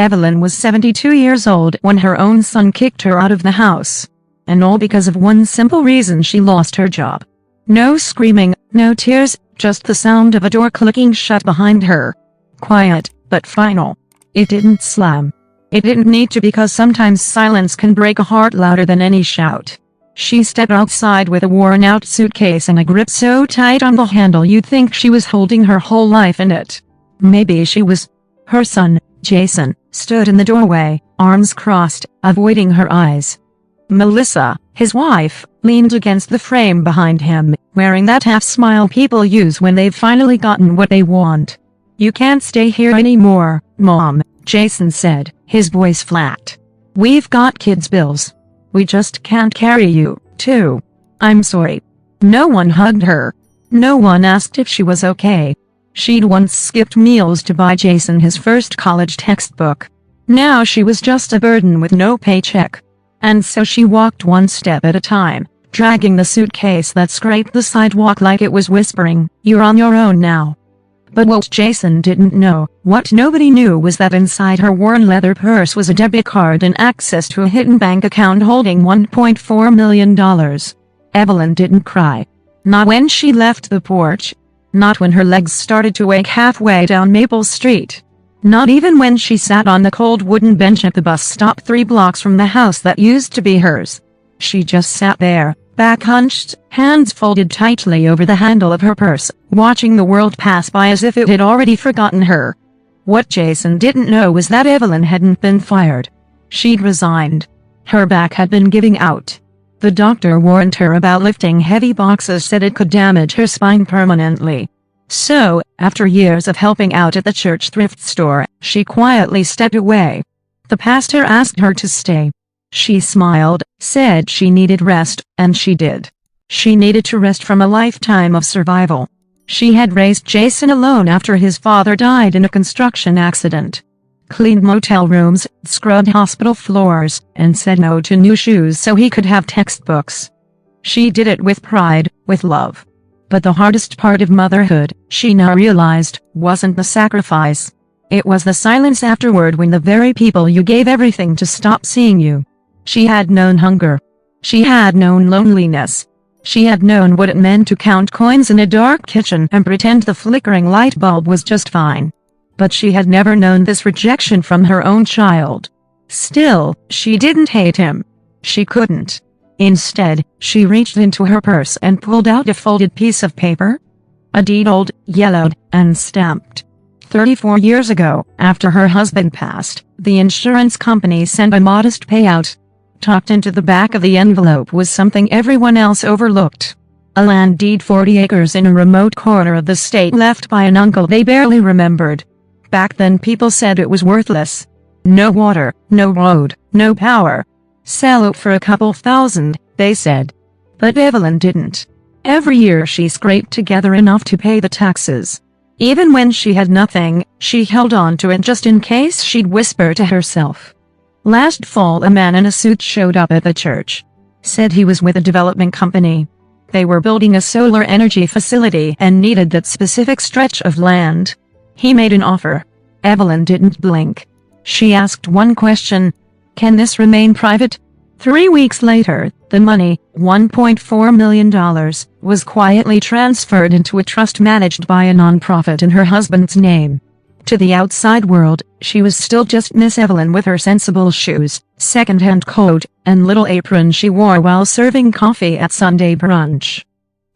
Evelyn was 72 years old when her own son kicked her out of the house. And all because of one simple reason: she lost her job. No screaming, no tears, just the sound of a door clicking shut behind her. Quiet, but final. It didn't slam. It didn't need to, because sometimes silence can break a heart louder than any shout. She stepped outside with a worn-out suitcase and a grip so tight on the handle you'd think she was holding her whole life in it. Maybe she was. Her son, Jason, stood in the doorway, arms crossed, avoiding her eyes. Melissa, his wife, leaned against the frame behind him, wearing that half-smile people use when they've finally gotten what they want. "You can't stay here anymore, Mom," Jason said, his voice flat. "We've got kids' bills. We just can't carry you, too. I'm sorry." No one hugged her. No one asked if she was okay. She'd once skipped meals to buy Jason his first college textbook. Now she was just a burden with no paycheck. And so she walked one step at a time, dragging the suitcase that scraped the sidewalk like it was whispering, "You're on your own now." But what Jason didn't know, what nobody knew, was that inside her worn leather purse was a debit card and access to a hidden bank account holding $1.4 million. Evelyn didn't cry. Not when she left the porch. Not when her legs started to ache halfway down Maple Street. Not even when she sat on the cold wooden bench at the bus stop 3 blocks from the house that used to be hers. She just sat there, back hunched, hands folded tightly over the handle of her purse, watching the world pass by as if it had already forgotten her. What Jason didn't know was that Evelyn hadn't been fired. She'd resigned. Her back had been giving out. The doctor warned her about lifting heavy boxes, said it could damage her spine permanently. So, after years of helping out at the church thrift store, she quietly stepped away. The pastor asked her to stay. She smiled, said she needed rest, and she did. She needed to rest from a lifetime of survival. She had raised Jason alone after his father died in a construction accident. Cleaned motel rooms, scrubbed hospital floors, and said no to new shoes so he could have textbooks. She did it with pride, with love. But the hardest part of motherhood, she now realized, wasn't the sacrifice. It was the silence afterward, when the very people you gave everything to stopped seeing you. She had known hunger. She had known loneliness. She had known what it meant to count coins in a dark kitchen and pretend the flickering light bulb was just fine. But she had never known this rejection from her own child. Still, she didn't hate him. She couldn't. Instead, she reached into her purse and pulled out a folded piece of paper. A deed, old, yellowed, and stamped. 34 years ago, after her husband passed, the insurance company sent a modest payout. Tucked into the back of the envelope was something everyone else overlooked. A land deed, 40 acres in a remote corner of the state, left by an uncle they barely remembered. Back then people said it was worthless. No water, no road, no power. Sell it for a couple $1,000, they said. But Evelyn didn't. Every year she scraped together enough to pay the taxes. Even when she had nothing, she held on to it just in case, she'd whisper to herself. Last fall a man in a suit showed up at the church. Said he was with a development company. They were building a solar energy facility and needed that specific stretch of land. He made an offer. Evelyn didn't blink. She asked one question: "Can this remain private?" 3 weeks later, the money, $1.4 million, was quietly transferred into a trust managed by a nonprofit in her husband's name. To the outside world, she was still just Miss Evelyn, with her sensible shoes, second-hand coat, and little apron she wore while serving coffee at Sunday brunch.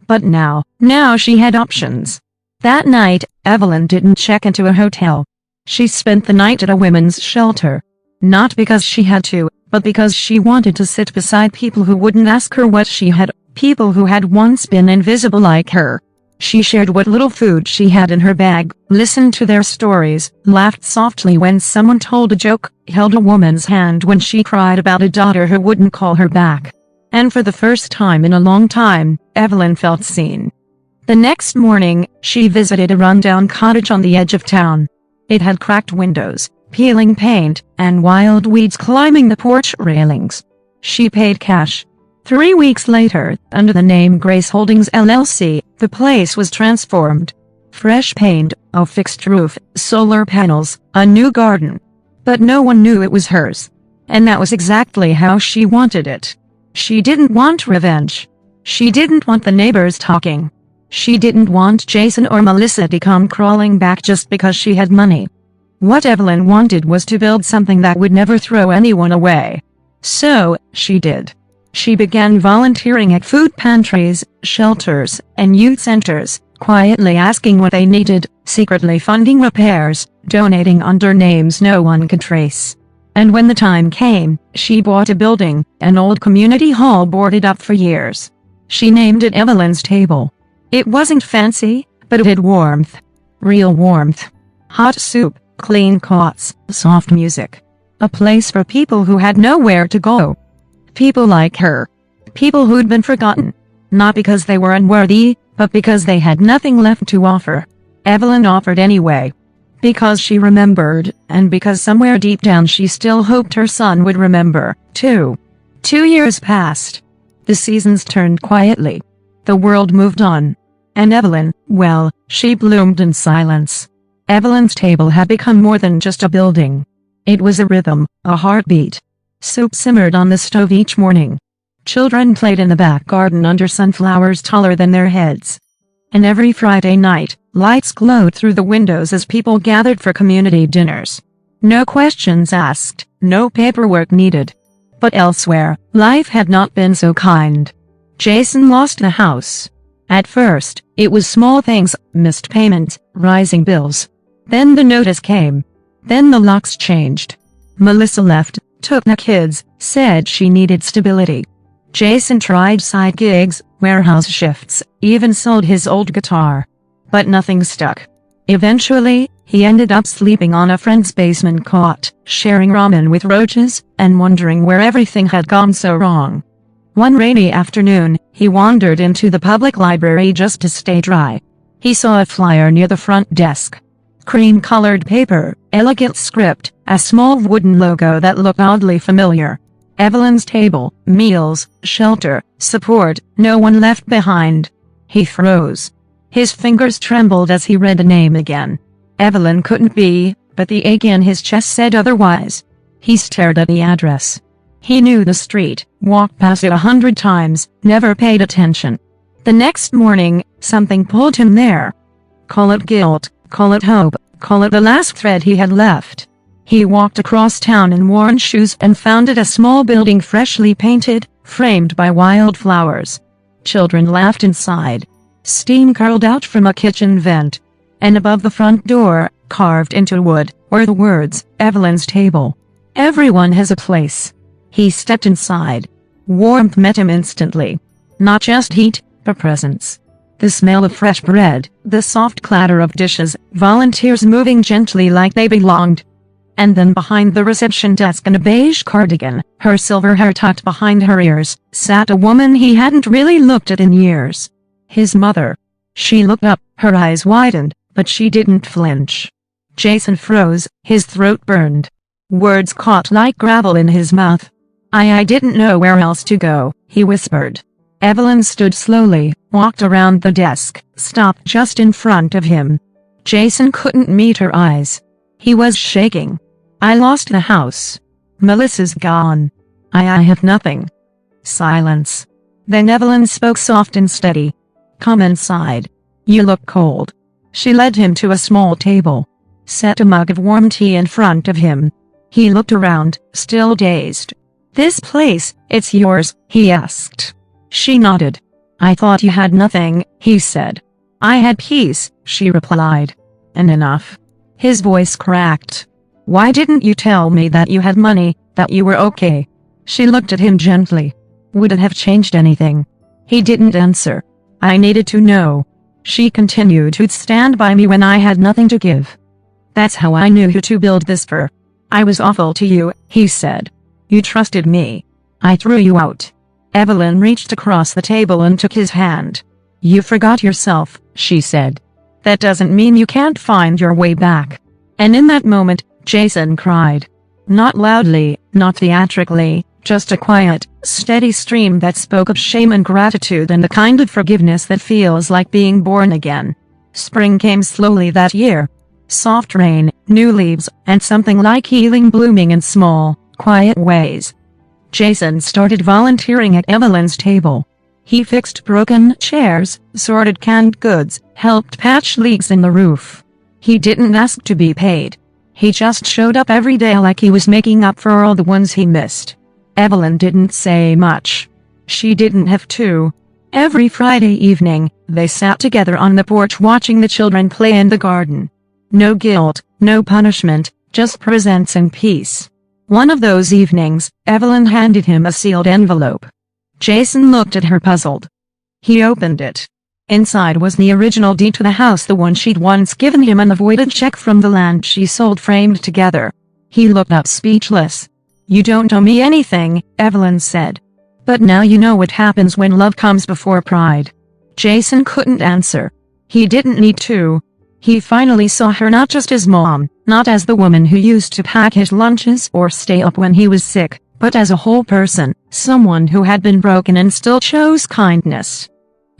But now she had options. That night, Evelyn didn't check into a hotel. She spent the night at a women's shelter. Not because she had to, but because she wanted to sit beside people who wouldn't ask her what she had, people who had once been invisible like her. She shared what little food she had in her bag, listened to their stories, laughed softly when someone told a joke, held a woman's hand when she cried about a daughter who wouldn't call her back. And for the first time in a long time, Evelyn felt seen. The next morning, she visited a rundown cottage on the edge of town. It had cracked windows, peeling paint, and wild weeds climbing the porch railings. She paid cash. 3 weeks later, under the name Grace Holdings LLC, the place was transformed. Fresh paint, a fixed roof, solar panels, a new garden. But no one knew it was hers. And that was exactly how she wanted it. She didn't want revenge. She didn't want the neighbors talking. She didn't want Jason or Melissa to come crawling back just because she had money. What Evelyn wanted was to build something that would never throw anyone away. So, she did. She began volunteering at food pantries, shelters, and youth centers, quietly asking what they needed, secretly funding repairs, donating under names no one could trace. And when the time came, she bought a building, an old community hall boarded up for years. She named it Evelyn's Table. It wasn't fancy, but it had warmth. Real warmth. Hot soup, clean cots, soft music. A place for people who had nowhere to go. People like her. People who'd been forgotten. Not because they were unworthy, but because they had nothing left to offer. Evelyn offered anyway. Because she remembered, and because somewhere deep down she still hoped her son would remember, too. 2 years passed. The seasons turned quietly. The world moved on. And Evelyn, well, she bloomed in silence. Evelyn's Table had become more than just a building. It was a rhythm, a heartbeat. Soup simmered on the stove each morning. Children played in the back garden under sunflowers taller than their heads. And every Friday night, lights glowed through the windows as people gathered for community dinners. No questions asked, no paperwork needed. But elsewhere, life had not been so kind. Jason lost the house. At first, it was small things, missed payments, rising bills. Then the notice came. Then the locks changed. Melissa left, took the kids, said she needed stability. Jason tried side gigs, warehouse shifts, even sold his old guitar. But nothing stuck. Eventually, he ended up sleeping on a friend's basement cot, sharing ramen with roaches, and wondering where everything had gone so wrong. One rainy afternoon, he wandered into the public library just to stay dry. He saw a flyer near the front desk. Cream-colored paper, elegant script, a small wooden logo that looked oddly familiar. Evelyn's Table, meals, shelter, support, no one left behind. He froze. His fingers trembled as he read the name again. Evelyn couldn't be, but the ache in his chest said otherwise. He stared at the address. He knew the street, walked past it 100 times, never paid attention. The next morning, something pulled him there. Call it guilt, call it hope, call it the last thread he had left. He walked across town in worn shoes and found it a small building freshly painted, framed by wildflowers. Children laughed inside. Steam curled out from a kitchen vent. And above the front door, carved into wood, were the words, Evelyn's Table. Everyone has a place. He stepped inside. Warmth met him instantly. Not just heat, but presence. The smell of fresh bread, the soft clatter of dishes, volunteers moving gently like they belonged. And then behind the reception desk in a beige cardigan, her silver hair tucked behind her ears, sat a woman he hadn't really looked at in years. His mother. She looked up, her eyes widened, but she didn't flinch. Jason froze, his throat burned. Words caught like gravel in his mouth. I didn't know where else to go, he whispered. Evelyn stood slowly, walked around the desk, stopped just in front of him. Jason couldn't meet her eyes. He was shaking. I lost the house. Melissa's gone. I have nothing. Silence. Then Evelyn spoke soft and steady. Come inside. You look cold. She led him to a small table. Set a mug of warm tea in front of him. He looked around, still dazed. This place, it's yours, he asked. She nodded. I thought you had nothing, he said. I had peace, she replied. And enough. His voice cracked. Why didn't you tell me that you had money, that you were okay? She looked at him gently. Would it have changed anything? He didn't answer. I needed to know. She continued to stand by me when I had nothing to give. That's how I knew who to build this for. I was awful to you, he said. You trusted me. I threw you out. Evelyn reached across the table and took his hand. You forgot yourself, she said. That doesn't mean you can't find your way back. And in that moment, Jason cried. Not loudly, not theatrically, just a quiet, steady stream that spoke of shame and gratitude and the kind of forgiveness that feels like being born again. Spring came slowly that year. Soft rain, new leaves, and something like healing blooming in small, quiet ways. Jason started volunteering at Evelyn's table. He fixed broken chairs, sorted canned goods, helped patch leaks in the roof. He didn't ask to be paid. He just showed up every day like he was making up for all the ones he missed. Evelyn didn't say much. She didn't have to. Every Friday evening, they sat together on the porch watching the children play in the garden. No guilt, no punishment, just presents and peace. One of those evenings, Evelyn handed him a sealed envelope. Jason looked at her puzzled. He opened it. Inside was the original deed to the house, the one she'd once given him, and a voided check from the land she sold framed together. He looked up speechless. "You don't owe me anything," Evelyn said. "But now you know what happens when love comes before pride." Jason couldn't answer. He didn't need to. He finally saw her not just as mom, not as the woman who used to pack his lunches or stay up when he was sick, but as a whole person, someone who had been broken and still chose kindness.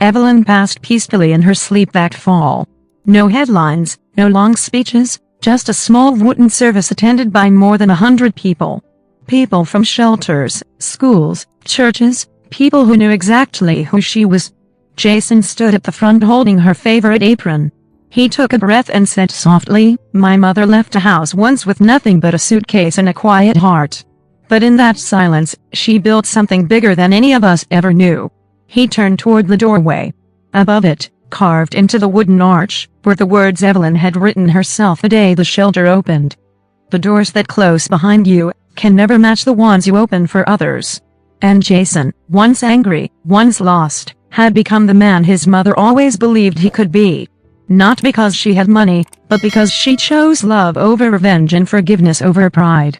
Evelyn passed peacefully in her sleep that fall. No headlines, no long speeches, just a small wooden service attended by more than 100 people. People from shelters, schools, churches, people who knew exactly who she was. Jason stood at the front holding her favorite apron. He took a breath and said softly, "My mother left a house once with nothing but a suitcase and a quiet heart. But in that silence, she built something bigger than any of us ever knew." He turned toward the doorway. Above it, carved into the wooden arch, were the words Evelyn had written herself the day the shelter opened. "The doors that close behind you can never match the ones you open for others." And Jason, once angry, once lost, had become the man his mother always believed he could be. Not because she had money, but because she chose love over revenge and forgiveness over pride.